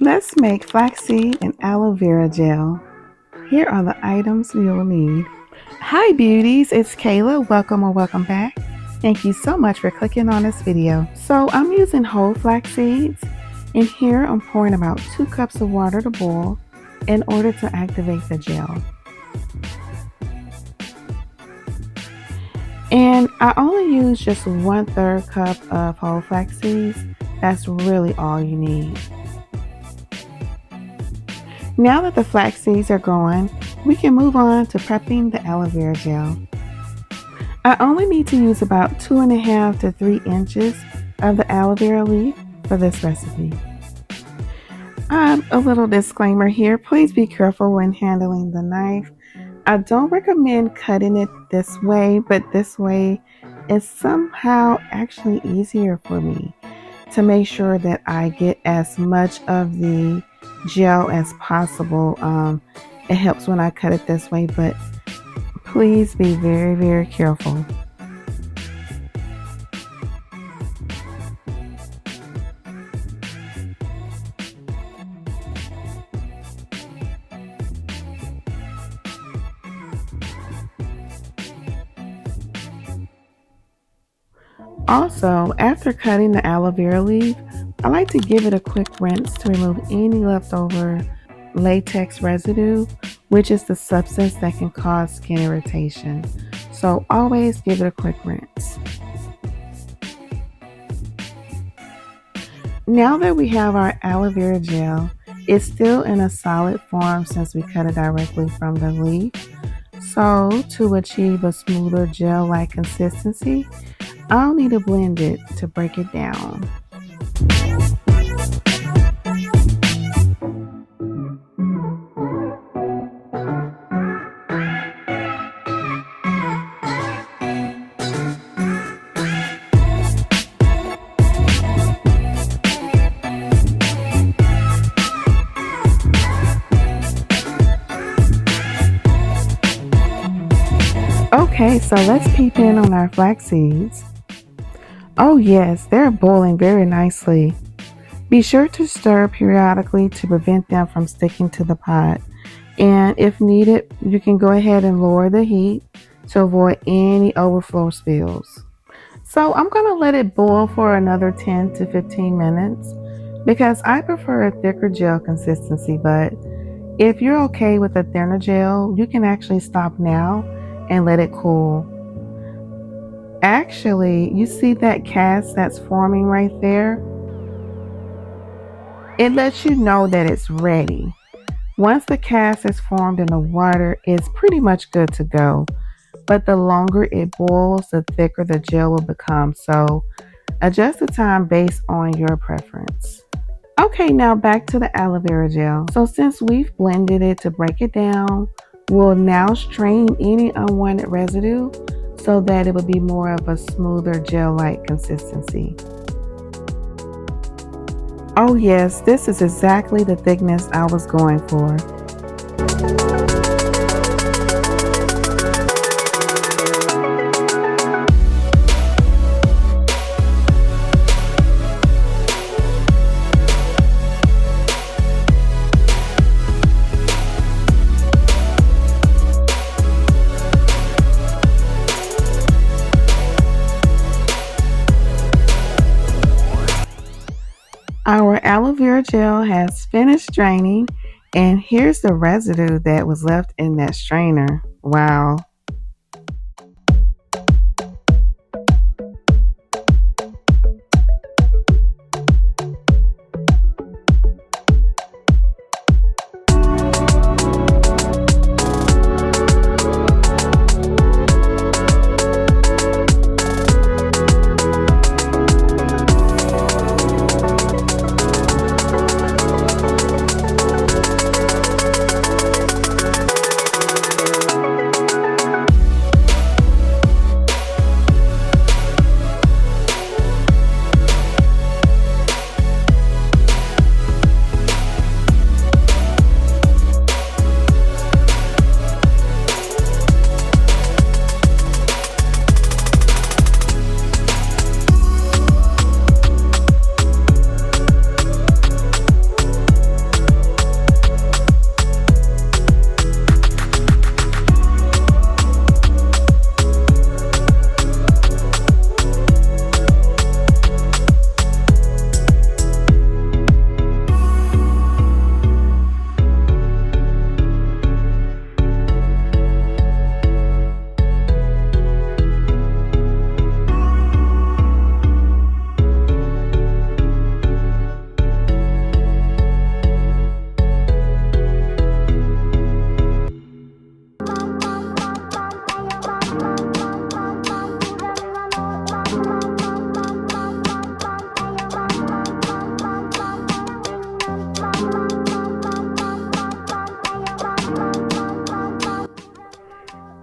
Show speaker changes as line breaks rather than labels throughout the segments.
Let's make flaxseed and aloe vera gel. Here are the items we will need. Hi beauties, it's Kayla. Welcome or welcome back. Thank you so much for clicking on this video. So I'm using whole flax seeds, and here I'm pouring about 2 cups of water to boil in order to activate the gel. And I only use just 1/3 cup of whole flax seeds. That's really all you need. Now that the flax seeds are going, we can move on to prepping the aloe vera gel. I only need to use about 2.5 to 3 inches of the aloe vera leaf for this recipe. A little disclaimer here, please be careful when handling the knife. I don't recommend cutting it this way, but this way is somehow actually easier for me to make sure that I get as much of the gel as possible. It helps when I cut it this way, but please be very, very careful. Also, after cutting the aloe vera leaf, I like to give it a quick rinse to remove any leftover latex residue, which is the substance that can cause skin irritation. So always give it a quick rinse. Now that we have our aloe vera gel, it's still in a solid form since we cut it directly from the leaf. So to achieve a smoother gel-like consistency, I'll need to blend it to break it down. Okay, so let's peep in on our flax seeds. Oh yes, they're boiling very nicely. Be sure to stir periodically to prevent them from sticking to the pot. And if needed, you can go ahead and lower the heat to avoid any overflow spills. So I'm going to let it boil for another 10 to 15 minutes because I prefer a thicker gel consistency, but if you're okay with a thinner gel, you can actually stop now and let it cool. Actually, you see that cast that's forming right there? It lets you know that it's ready. Once the cast is formed in the water, it's pretty much good to go. But the longer it boils, the thicker the gel will become. So adjust the time based on your preference. Okay, now back to the aloe vera gel. So since we've blended it to break it down, we'll now strain any unwanted residue so that it will be more of a smoother gel-like consistency. Oh yes, this is exactly the thickness I was going for. Our aloe vera gel has finished straining, and here's the residue that was left in that strainer. Wow.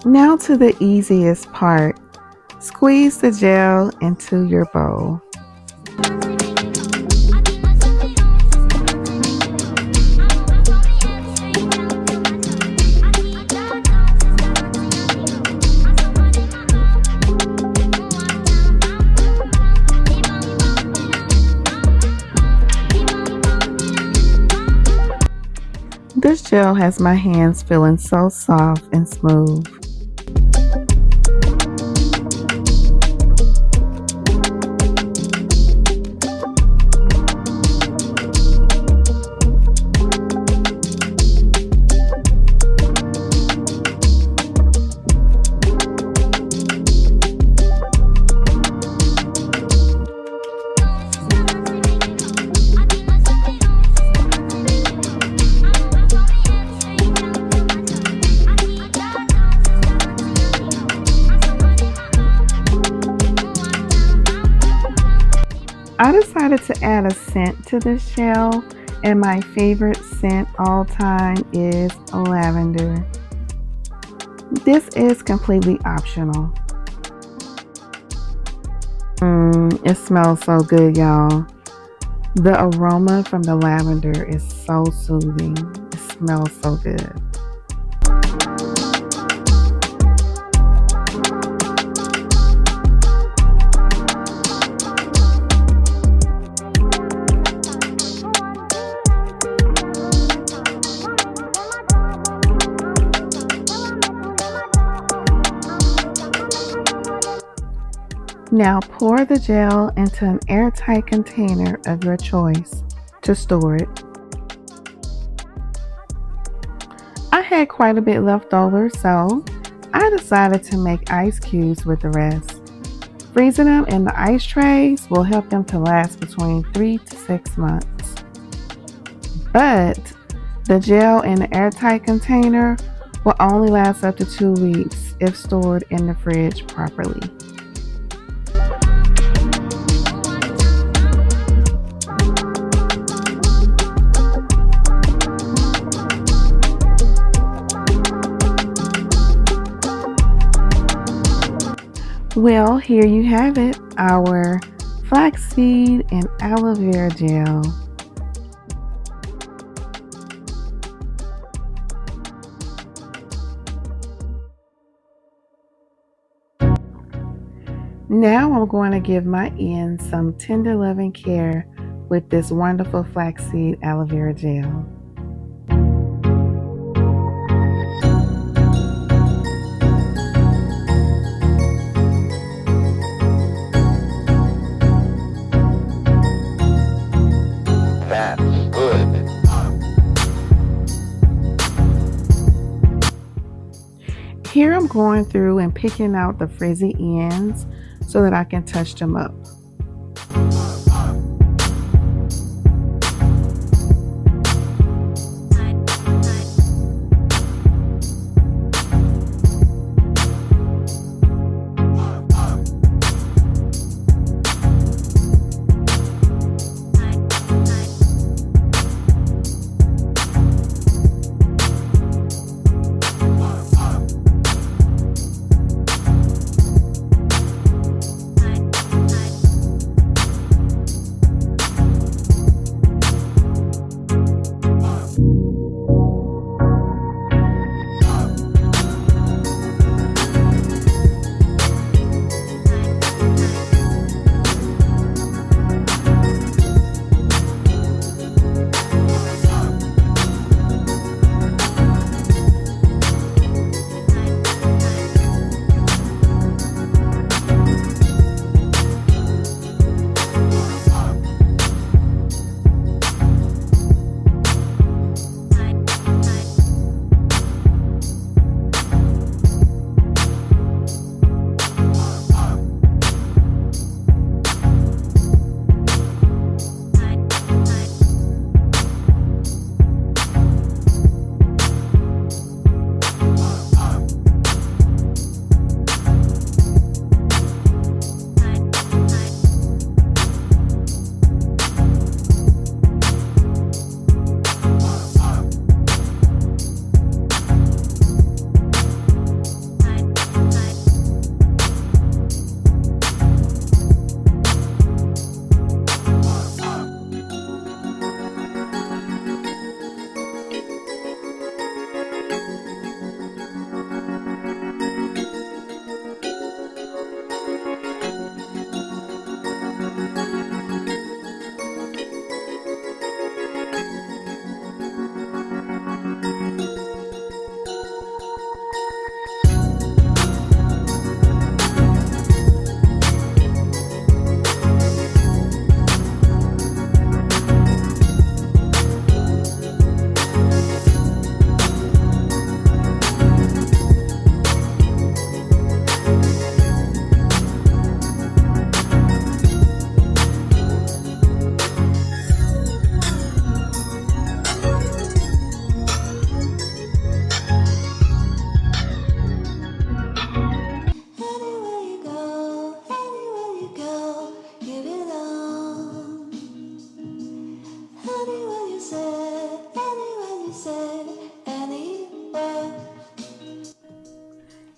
Now to the easiest part. Squeeze the gel into your bowl. This gel has my hands feeling so soft and smooth. I decided to add a scent to this gel, and my favorite scent all time is lavender. This is completely optional. It smells so good, y'all. The aroma from the lavender is so soothing. It smells so good. Now pour the gel into an airtight container of your choice to store it. I had quite a bit left over, so I decided to make ice cubes with the rest. Freezing them in the ice trays will help them to last between 3 to 6 months. But the gel in the airtight container will only last up to 2 weeks if stored in the fridge properly. Well, here you have it, our flaxseed and aloe vera gel. Now I'm going to give my ends some tender loving care with this wonderful flaxseed aloe vera gel. Here I'm going through and picking out the frizzy ends so that I can touch them up.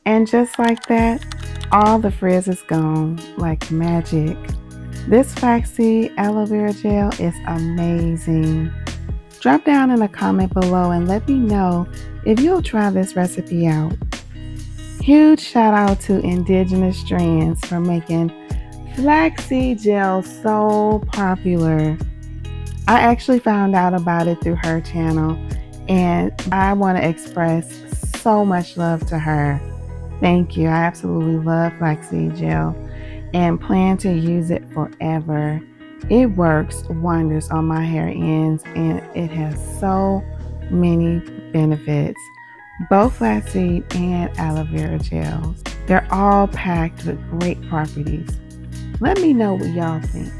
And just like that, all the frizz is gone like magic. This Flaxseed Aloe Vera gel is amazing. Drop down in a comment below and let me know if you'll try this recipe out. Huge shout out to Indigenous Strandz for making flaxseed gel so popular. I actually found out about it through her channel, and I want to express so much love to her. Thank you. I absolutely love flaxseed gel and plan to use it forever. It works wonders on my hair ends, and it has so many benefits. Both flaxseed and aloe vera gels, they're all packed with great properties. Let me know what y'all think.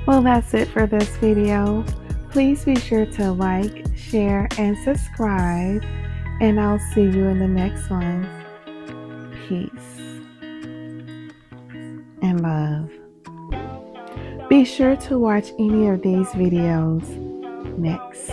Well, that's it for this video. Please be sure to like, share, and subscribe, and I'll see you in the next one. Peace and love. Be sure to watch any of these videos next.